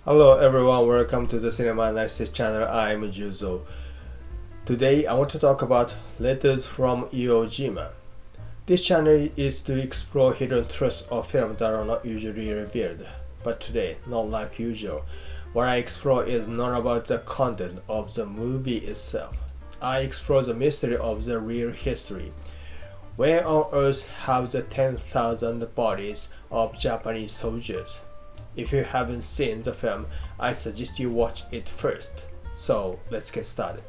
Hello everyone, welcome to the Cinema Analysis channel. I'm Juzo. Today I want to talk about Letters from Iwo Jima. This channel is to explore hidden truths of films that are not usually revealed. But today, not like usual, what I explore is not about the content of the movie itself. I explore the mystery of the real history. Where on earth have the 10,000 bodies of Japanese soldiers? If you haven't seen the film, I suggest you watch it first. So let's get started.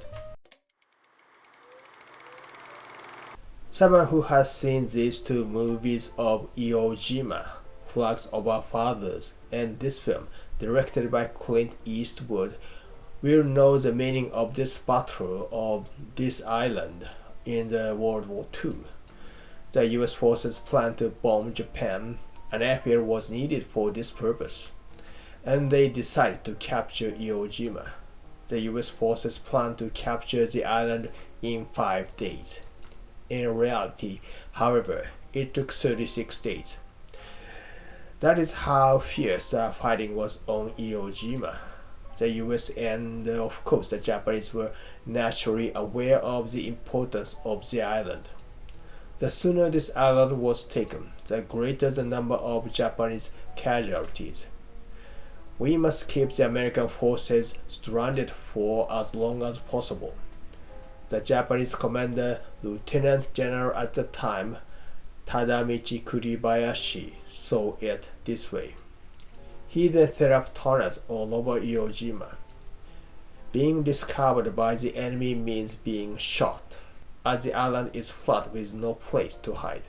Someone who has seen these two movies of Iwo Jima, Flags of Our Fathers, and this film, directed by Clint Eastwood, will know the meaning of this battle of this island in the World War II. The US forces planned to bomb Japan. An airfield was needed for this purpose, and they decided to capture Iwo Jima. The US forces planned to capture the island in 5 days. In reality, however, it took 36 days. That is how fierce the fighting was on Iwo Jima. The US and of course the Japanese were naturally aware of the importance of the island. The sooner this island was taken, the greater the number of Japanese casualties. We must keep the American forces stranded for as long as possible. The Japanese commander, Lieutenant General at the time, Tadamichi Kuribayashi, saw it this way. He then set up tunnels all over Iwo Jima. Being discovered by the enemy means being shot, as the island is flat with no place to hide.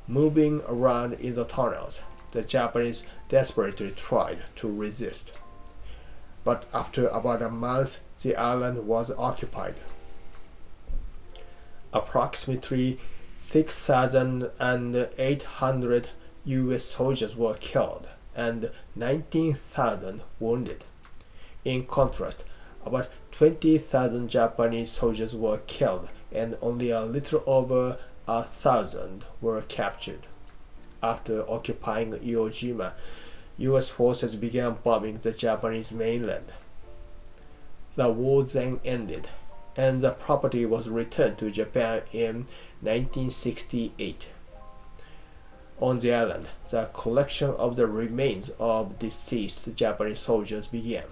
Moving around in the tunnels, the Japanese desperately tried to resist. But after about a month, the island was occupied. Approximately 6,800 US soldiers were killed and 19,000 wounded. In contrast, about 20,000 Japanese soldiers were killed and only a little over 1,000 were captured. After occupying Iwo Jima, US forces began bombing the Japanese mainland. The war then ended, and the property was returned to Japan in 1968. On the island, the collection of the remains of deceased Japanese soldiers began.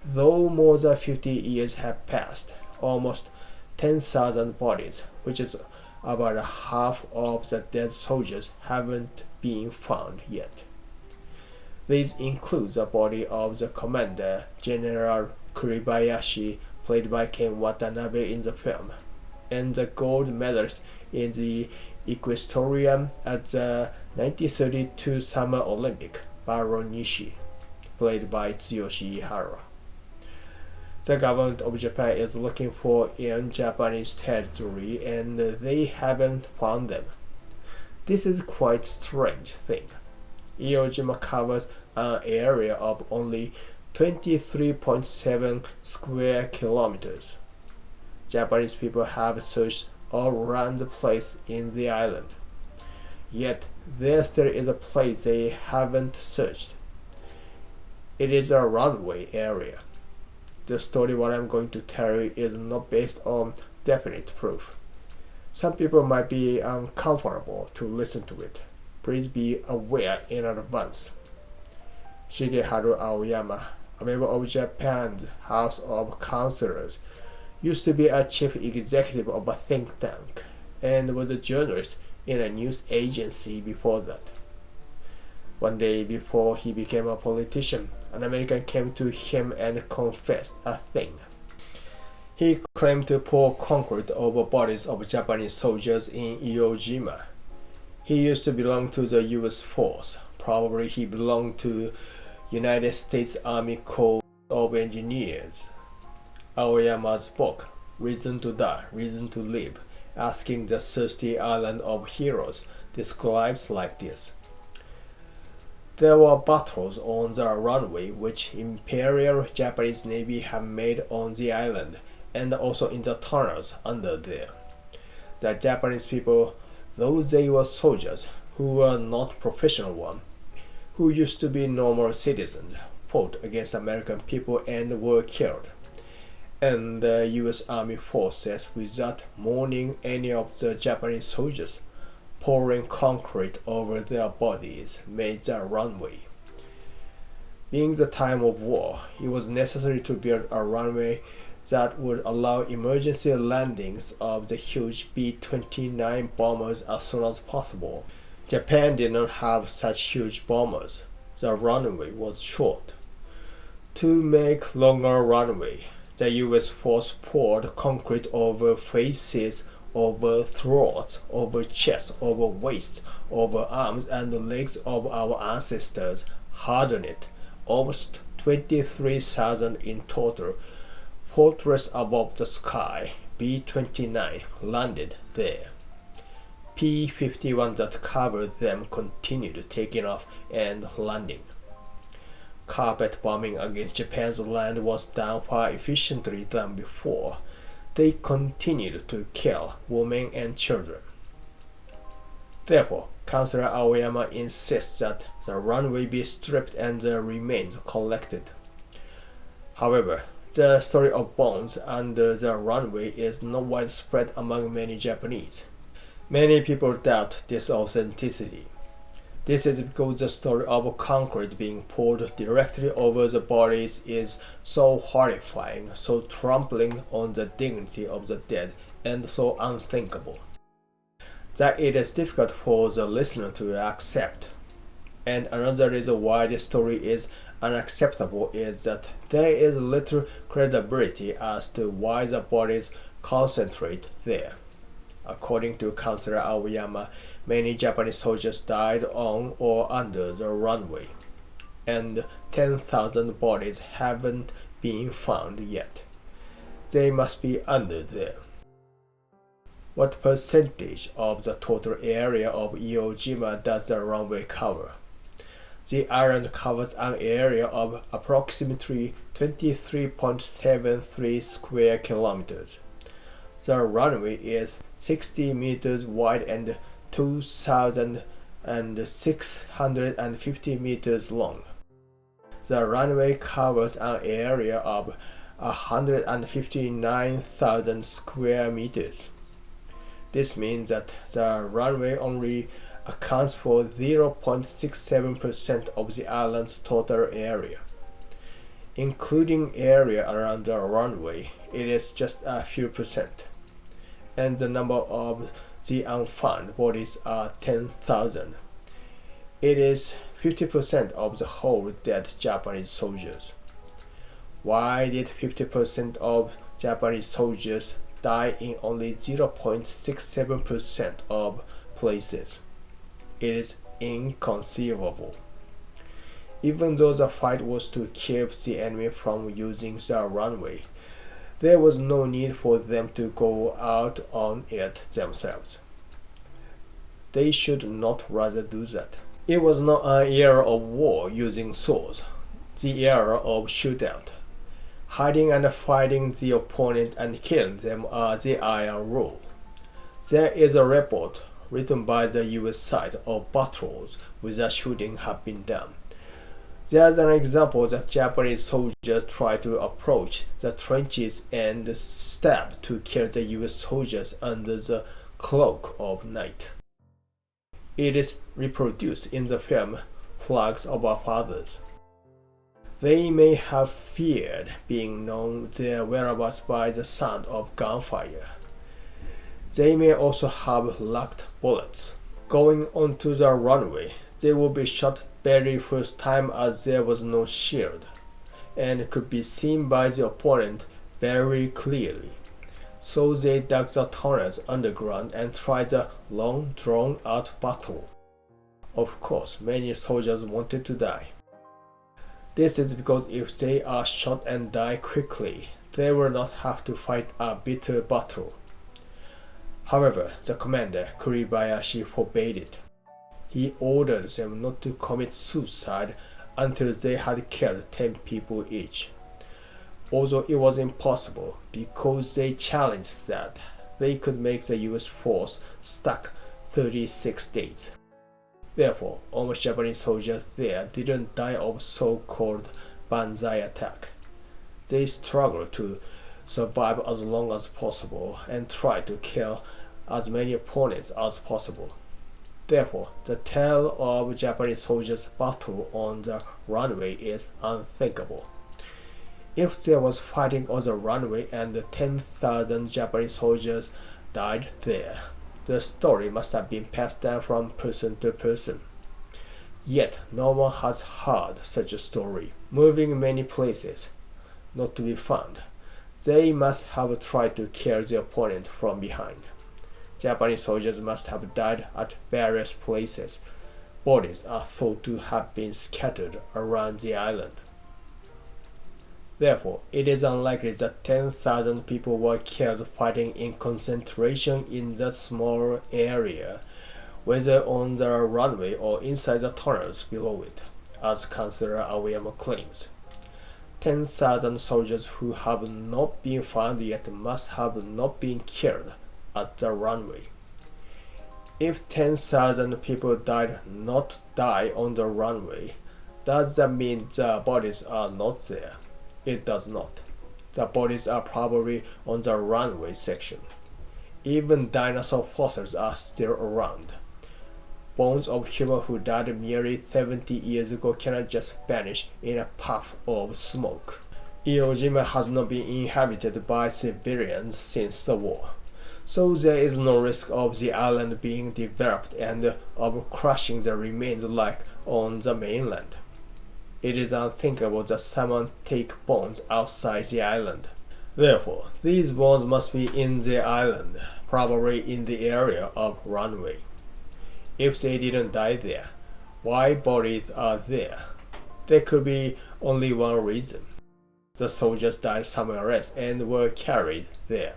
Though more than 50 years have passed, almost 10,000 bodies, which is about half of the dead soldiers, haven't been found yet. These include the body of the commander, General Kuribayashi, played by Ken Watanabe in the film, and the gold medalist in the equestrian at the 1932 Summer Olympic, Baron Nishi, played by Tsuyoshi Ihara. The government of Japan is looking for in Japanese territory, and they haven't found them. This is quite a strange thing. Iwo Jima covers an area of only 23.7 square kilometers. Japanese people have searched all around the place in the island. Yet there still is a place they haven't searched. It is a runway area. The story what I'm going to tell you is not based on definite proof. Some people might be uncomfortable to listen to it. Please be aware in advance. Shigeharu Aoyama, a member of Japan's House of Councillors, used to be a chief executive of a think tank and was a journalist in a news agency before that. One day before he became a politician, an American came to him and confessed a thing. He claimed to pour concrete over bodies of Japanese soldiers in Iwo Jima. He used to belong to the US force. Probably he belonged to United States Army Corps of Engineers. Aoyama's book, Reason to Die, Reason to Live, Asking the Thirsty Island of Heroes, describes like this. There were battles on the runway which Imperial Japanese Navy had made on the island, and also in the tunnels under there. The Japanese people, though they were soldiers who were not professional ones, who used to be normal citizens, fought against American people and were killed. And the US Army forces, without mourning any of the Japanese soldiers, pouring concrete over their bodies, made the runway. Being the time of war, it was necessary to build a runway that would allow emergency landings of the huge B-29 bombers as soon as possible. Japan did not have such huge bombers. The runway was short. To make longer runway, the US force poured concrete over faces, over throats, over chests, over waists, over arms and legs of our ancestors, hardened it, almost 23,000 in total. Fortress above the sky, B-29 landed there. P-51 that covered them continued taking off and landing. Carpet bombing against Japan's land was done far efficiently than before. They continued to kill women and children. Therefore, Councillor Aoyama insists that the runway be stripped and the remains collected. However, the story of bones under the runway is not widespread among many Japanese. Many people doubt this authenticity. This is because the story of concrete being poured directly over the bodies is so horrifying, so trampling on the dignity of the dead, and so unthinkable, that it is difficult for the listener to accept. And another reason why this story is unacceptable is that there is little credibility as to why the bodies concentrate there. According to Councillor Aoyama, many Japanese soldiers died on or under the runway, and 10,000 bodies haven't been found yet. They must be under there. What percentage of the total area of Iwo Jima does the runway cover? The island covers an area of approximately 23.73 square kilometers. The runway is 60 meters wide and 2,650 meters long. The runway covers an area of 159,000 square meters. This means that the runway only accounts for 0.67% of the island's total area. Including area around the runway, it is just a few percent. And the number of the unfound bodies are 10,000. It is 50% of the whole dead Japanese soldiers. Why did 50% of Japanese soldiers die in only 0.67% of places? It is inconceivable. Even though the fight was to keep the enemy from using the runway, there was no need for them to go out on it themselves. They should not rather do that. It was not an era of war using swords, the era of shootout. Hiding and fighting the opponent and killing them are the iron rule. There is a report written by the US side of battles where the shooting had been done. There's an example that Japanese soldiers tried to approach the trenches and stab to kill the US soldiers under the cloak of night. It is reproduced in the film Flags of Our Fathers. They may have feared being known their whereabouts by the sound of gunfire. They may also have lacked bullets. Going onto the runway, they will be shot very first time as there was no shield, and could be seen by the opponent very clearly. So they dug the tunnels underground and tried a long drawn-out battle. Of course, many soldiers wanted to die. This is because if they are shot and die quickly, they will not have to fight a bitter battle. However, the commander, Kuribayashi, forbade it. He ordered them not to commit suicide until they had killed 10 people each. Although it was impossible, because they challenged that they could make the US force stuck 36 days. Therefore, almost Japanese soldiers there didn't die of so-called banzai attack. They struggle to survive as long as possible and try to kill as many opponents as possible. Therefore, the tale of Japanese soldiers' battle on the runway is unthinkable. If there was fighting on the runway and 10,000 Japanese soldiers died there, the story must have been passed down from person to person. Yet no one has heard such a story, moving many places, not to be found. They must have tried to kill the opponent from behind. Japanese soldiers must have died at various places. Bodies are thought to have been scattered around the island. Therefore, it is unlikely that 10,000 people were killed fighting in concentration in that small area, whether on the runway or inside the tunnels below it, as Councillor Aoyama claims. 10,000 soldiers who have not been found yet must have not been killed at the runway. If 10,000 people not die on the runway, does that mean the bodies are not there? It does not. The bodies are probably on the runway section. Even dinosaur fossils are still around. Bones of humans who died nearly 70 years ago cannot just vanish in a puff of smoke. Iwo Jima has not been inhabited by civilians since the war, so there is no risk of the island being developed and of crushing the remains like on the mainland. It is unthinkable that someone take bones outside the island. Therefore, these bones must be in the island, probably in the area of runway. If they didn't die there, why bodies are there? There could be only one reason. The soldiers died somewhere else and were carried there.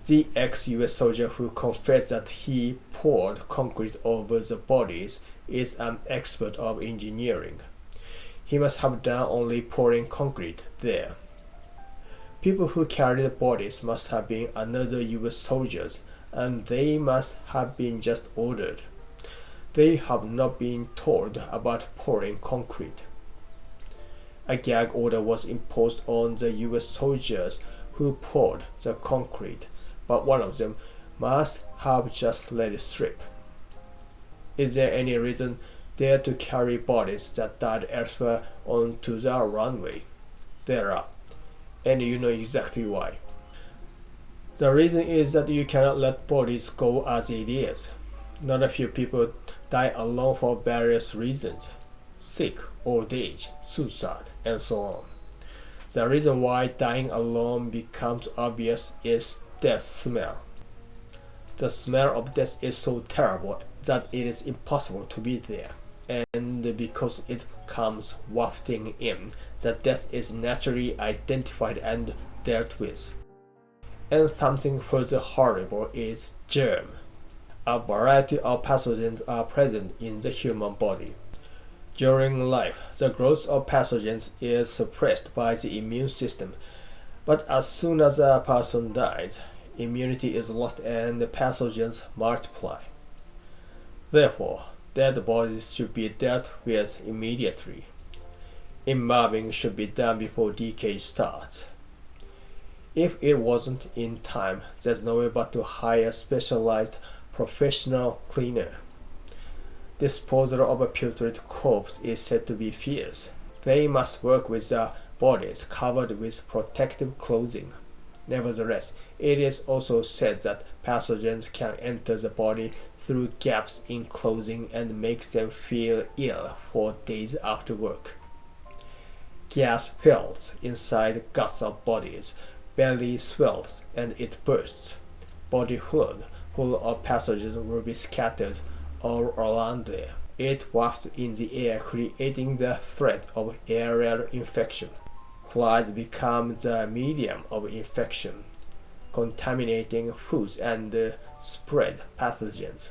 The ex-US soldier who confessed that he poured concrete over the bodies is an expert of engineering. He must have done only pouring concrete there. People who carried the bodies must have been another US soldiers, and they must have been just ordered. They have not been told about pouring concrete. A gag order was imposed on the US soldiers who poured the concrete, but one of them must have just let it slip. Is there any reason there to carry bodies that died elsewhere onto the runway? There are, and you know exactly why. The reason is that you cannot let bodies go as it is. Not a few people die alone for various reasons: sick, old age, suicide, and so on. The reason why dying alone becomes obvious is death smell. The smell of death is so terrible that it is impossible to be there, and because it comes wafting in, the death is naturally identified and dealt with. And something further horrible is germ. A variety of pathogens are present in the human body. During life, the growth of pathogens is suppressed by the immune system, but as soon as a person dies, immunity is lost and the pathogens multiply. Therefore, dead bodies should be dealt with immediately. Embalming should be done before decay starts. If it wasn't in time, there's no way but to hire a specialized professional cleaner. Disposal of a putrid corpse is said to be fierce. They must work with the bodies covered with protective clothing. Nevertheless, it is also said that pathogens can enter the body through gaps in clothing and make them feel ill for days after work. Gas fills inside guts of bodies, belly swells and it bursts. Body fluid full of pathogens will be scattered all around there. It wafts in the air, creating the threat of aerial infection. Flies become the medium of infection, contaminating foods and spread pathogens.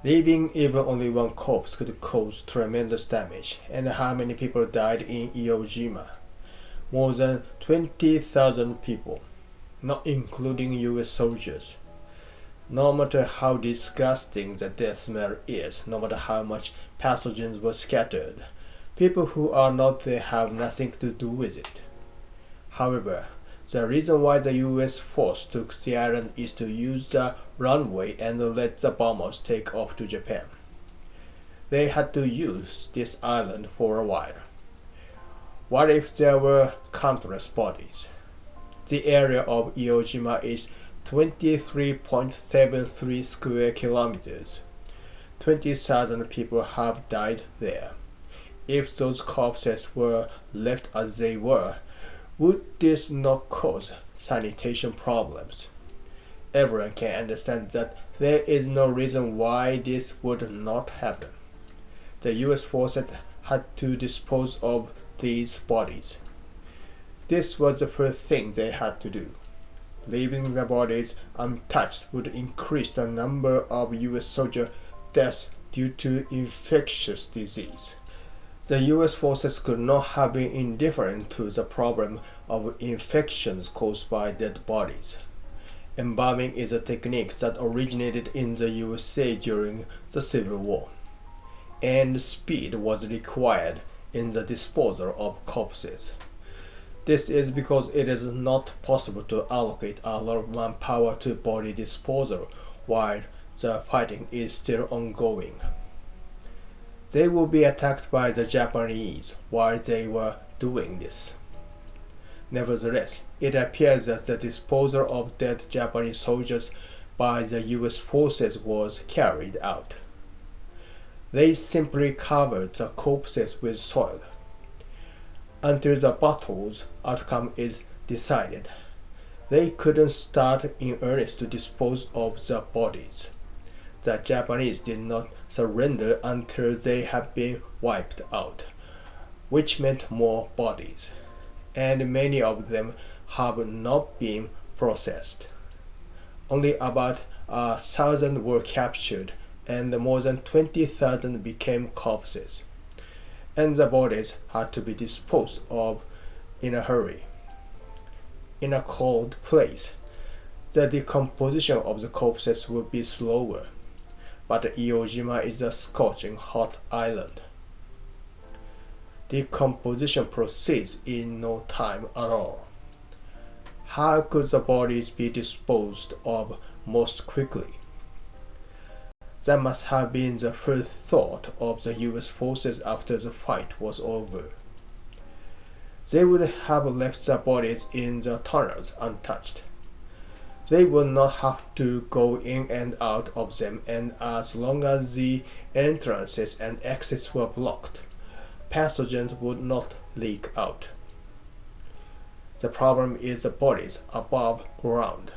Leaving even only one corpse could cause tremendous damage. And how many people died in Iwo Jima? More than 20,000 people, not including US soldiers. No matter how disgusting the death smell is, no matter how much pathogens were scattered, People who are not there have nothing to do with it. However, the reason why the US force took the island is to use the runway and let the bombers take off to Japan. They had to use this island for a while. What if there were countless bodies? The area of Iwo Jima is 23.73 square kilometers. 20,000 people have died there. If those corpses were left as they were, would this not cause sanitation problems? Everyone can understand that there is no reason why this would not happen. The US forces had to dispose of these bodies. This was the first thing they had to do. Leaving the bodies untouched would increase the number of US soldier deaths due to infectious disease. The US forces could not have been indifferent to the problem of infections caused by dead bodies. Embalming is a technique that originated in the USA during the Civil War, and speed was required in the disposal of corpses. This is because it is not possible to allocate a lot of manpower to body disposal while the fighting is still ongoing. They would be attacked by the Japanese while they were doing this. Nevertheless, it appears that the disposal of dead Japanese soldiers by the US forces was carried out. They simply covered the corpses with soil. Until the battle's outcome is decided, they couldn't start in earnest to dispose of the bodies. The Japanese did not surrender until they had been wiped out, which meant more bodies, and many of them have not been processed. Only about 1,000 were captured, and more than 20,000 became corpses, and the bodies had to be disposed of in a hurry. In a cold place, the decomposition of the corpses would be slower, but Iwo Jima is a scorching hot island. Decomposition proceeds in no time at all. How could the bodies be disposed of most quickly? That must have been the first thought of the US forces after the fight was over. They would have left the bodies in the tunnels untouched. They would not have to go in and out of them, and as long as the entrances and exits were blocked, pathogens would not leak out. The problem is the bodies above ground.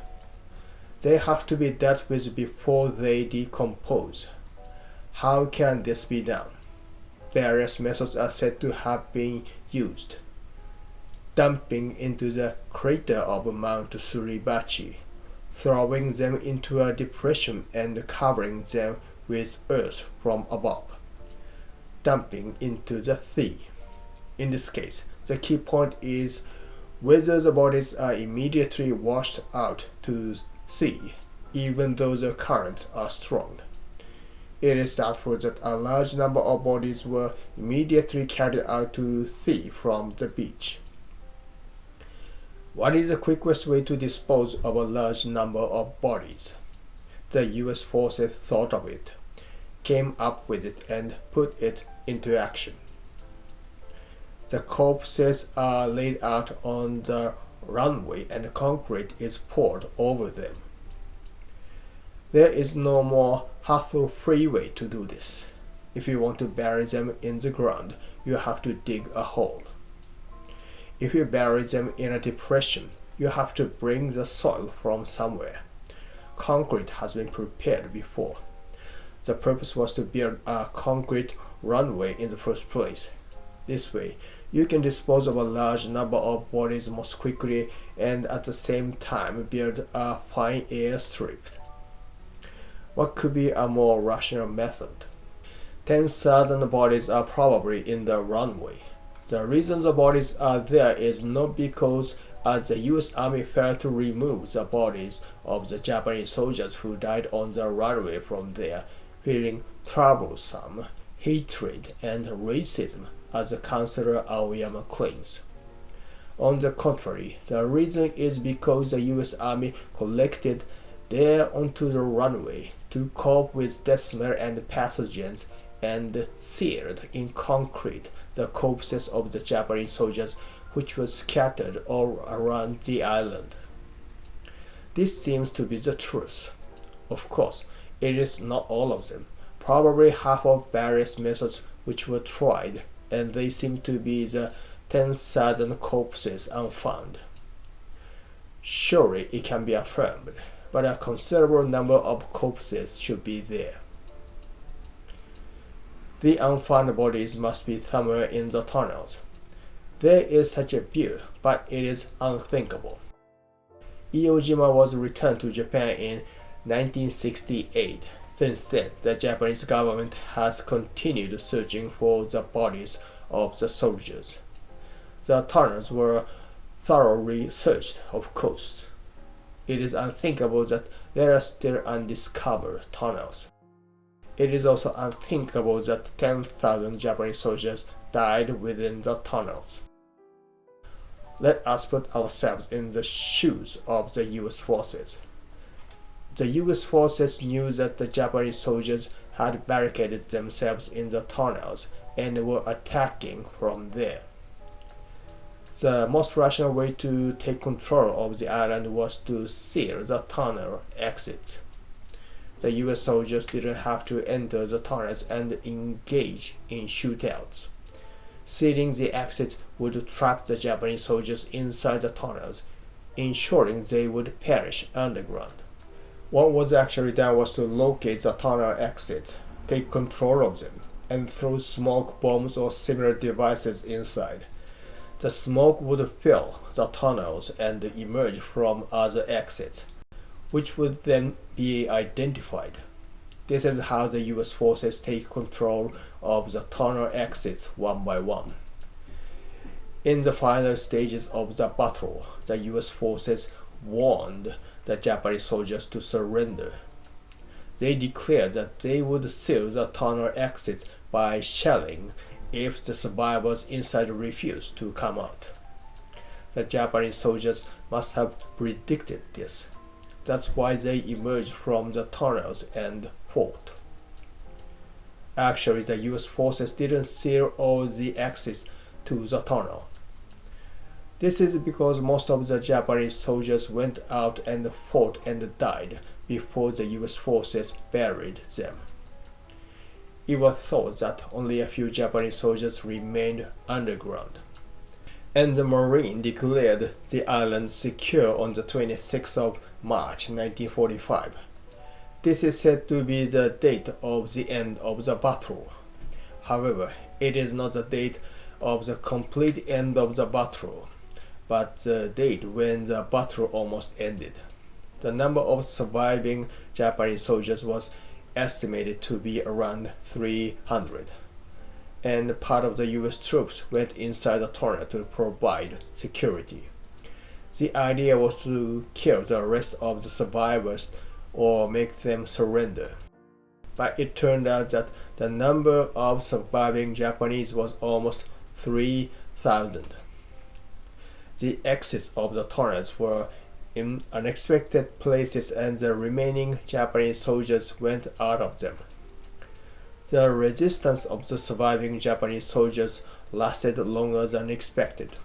They have to be dealt with before they decompose. How can this be done? Various methods are said to have been used. Dumping into the crater of Mount Suribachi, throwing them into a depression and covering them with earth from above. Dumping into the sea. In this case, the key point is whether the bodies are immediately washed out to sea, even though the currents are strong. It is doubtful that a large number of bodies were immediately carried out to sea from the beach. What is the quickest way to dispose of a large number of bodies? The US forces thought of it, came up with it, and put it into action. The corpses are laid out on the runway and concrete is poured over them. There is no more hassle-free way to do this. If you want to bury them in the ground, you have to dig a hole. If you bury them in a depression, you have to bring the soil from somewhere. Concrete has been prepared before. The purpose was to build a concrete runway in the first place. This way, you can dispose of a large number of bodies most quickly and at the same time build a fine airstrip. What could be a more rational method? 10,000 bodies are probably in the runway. The reason the bodies are there is not because the US Army failed to remove the bodies of the Japanese soldiers who died on the runway from there, feeling troublesome, hatred, and racism as Counselor Aoyama claims. On the contrary, the reason is because the U.S. Army collected there onto the runway to cope with death smell and pathogens and sealed in concrete the corpses of the Japanese soldiers which were scattered all around the island. This seems to be the truth. Of course, it is not all of them, probably half of various methods which were tried, and they seem to be the 10,000 corpses unfound. Surely it can be affirmed, but a considerable number of corpses should be there. The unfound bodies must be somewhere in the tunnels. There is such a view, but it is unthinkable. Iwo Jima was returned to Japan in 1968. Since then, the Japanese government has continued searching for the bodies of the soldiers. The tunnels were thoroughly searched, of course. It is unthinkable that there are still undiscovered tunnels. It is also unthinkable that 10,000 Japanese soldiers died within the tunnels. Let us put ourselves in the shoes of the U.S. forces. The U.S. forces knew that the Japanese soldiers had barricaded themselves in the tunnels and were attacking from there. The most rational way to take control of the island was to seal the tunnel exits. The U.S. soldiers didn't have to enter the tunnels and engage in shootouts. Sealing the exit would trap the Japanese soldiers inside the tunnels, ensuring they would perish underground. What was actually done was to locate the tunnel exits, take control of them, and throw smoke bombs or similar devices inside. The smoke would fill the tunnels and emerge from other exits, which would then be identified. This is how the U.S. forces take control of the tunnel exits one by one. In the final stages of the battle, the U.S. forces warned the Japanese soldiers to surrender. They declared that they would seal the tunnel exits by shelling if the survivors inside refused to come out. The Japanese soldiers must have predicted this. That's why they emerged from the tunnels and fought. Actually, the U.S. forces didn't seal all the exits to the tunnel. This is because most of the Japanese soldiers went out and fought and died before the U.S. forces buried them. It was thought that only a few Japanese soldiers remained underground, and the Marine declared the island secure on the 26th of March 1945. This is said to be the date of the end of the battle. However, it is not the date of the complete end of the battle, but the date when the battle almost ended. The number of surviving Japanese soldiers was estimated to be around 300, and part of the U.S. troops went inside the tunnel to provide security. The idea was to kill the rest of the survivors or make them surrender. But it turned out that the number of surviving Japanese was almost 3,000. The exits of the tunnels were in unexpected places and the remaining Japanese soldiers went out of them. The resistance of the surviving Japanese soldiers lasted longer than expected.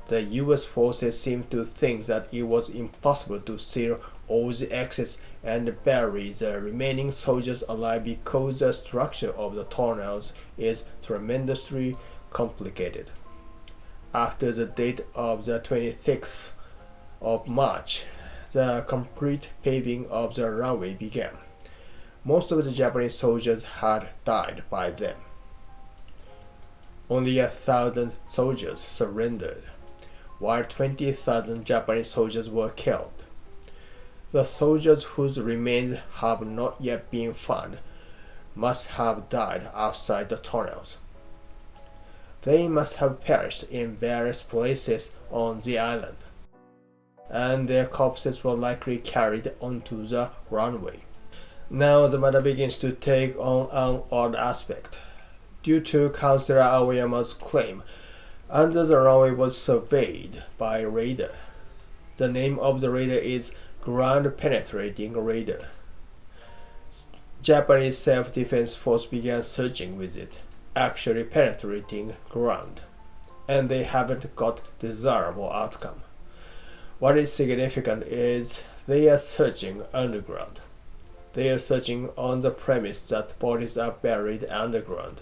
The U.S. forces seemed to think that it was impossible to seal all the exits and bury the remaining soldiers alive because the structure of the tunnels is tremendously complicated. After the date of the 26th of March, the complete paving of the runway began. Most of the Japanese soldiers had died by then. Only 1,000 soldiers surrendered, while 20,000 Japanese soldiers were killed. The soldiers whose remains have not yet been found must have died outside the tunnels. They must have perished in various places on the island, and their corpses were likely carried onto the runway. Now the matter begins to take on an odd aspect. Due to Counselor Aoyama's claim, under the runway was surveyed by radar. The name of the radar is Ground Penetrating Radar. Japanese self-defense force began searching with it, actually penetrating ground, and they haven't got desirable outcome. What is significant is they are searching underground. They are searching on the premise that bodies are buried underground.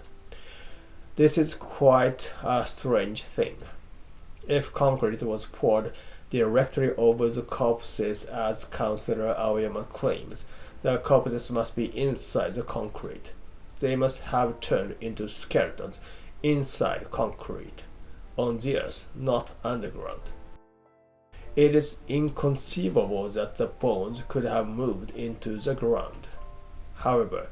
This is quite a strange thing. If concrete was poured directly over the corpses as Counselor Aoyama claims, the corpses must be inside the concrete. They must have turned into skeletons inside concrete, on the earth, not underground. It is inconceivable that the bones could have moved into the ground. However,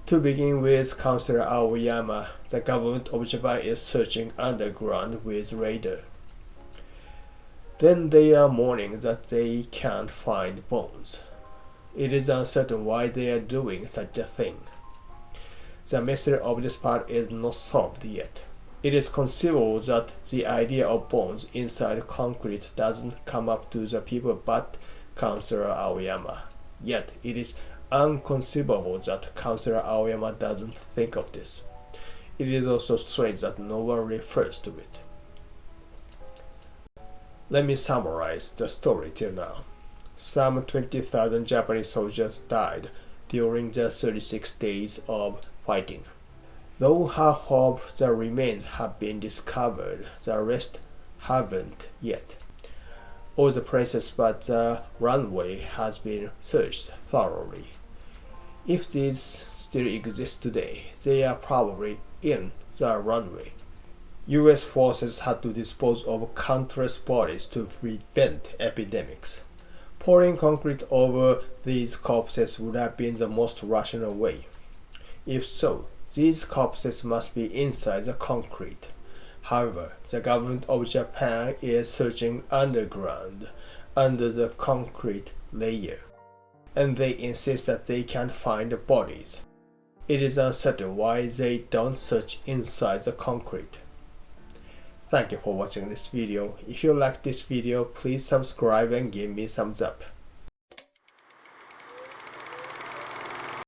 to begin with Counselor Aoyama, the government of Japan is searching underground with radar. Then they are mourning that they can't find bones. It is uncertain why they are doing such a thing. The mystery of this part is not solved yet. It is conceivable that the idea of bones inside concrete doesn't come up to the people but Counselor Aoyama. Yet it is unconceivable that Counselor Aoyama doesn't think of this. It is also strange that no one refers to it. Let me summarize the story till now. Some 20,000 Japanese soldiers died during the 36 days of fighting. Though half of the remains have been discovered, the rest haven't yet. All the places but the runway has been searched thoroughly. If these still exist today, they are probably in the runway. US forces had to dispose of countless bodies to prevent epidemics. Pouring concrete over these corpses would have been the most rational way. If so, these corpses must be inside the concrete. However, the government of Japan is searching underground, under the concrete layer, and they insist that they can't find the bodies. It is uncertain why they don't search inside the concrete. Thank you for watching this video. If you like this video, please subscribe and give me thumbs up.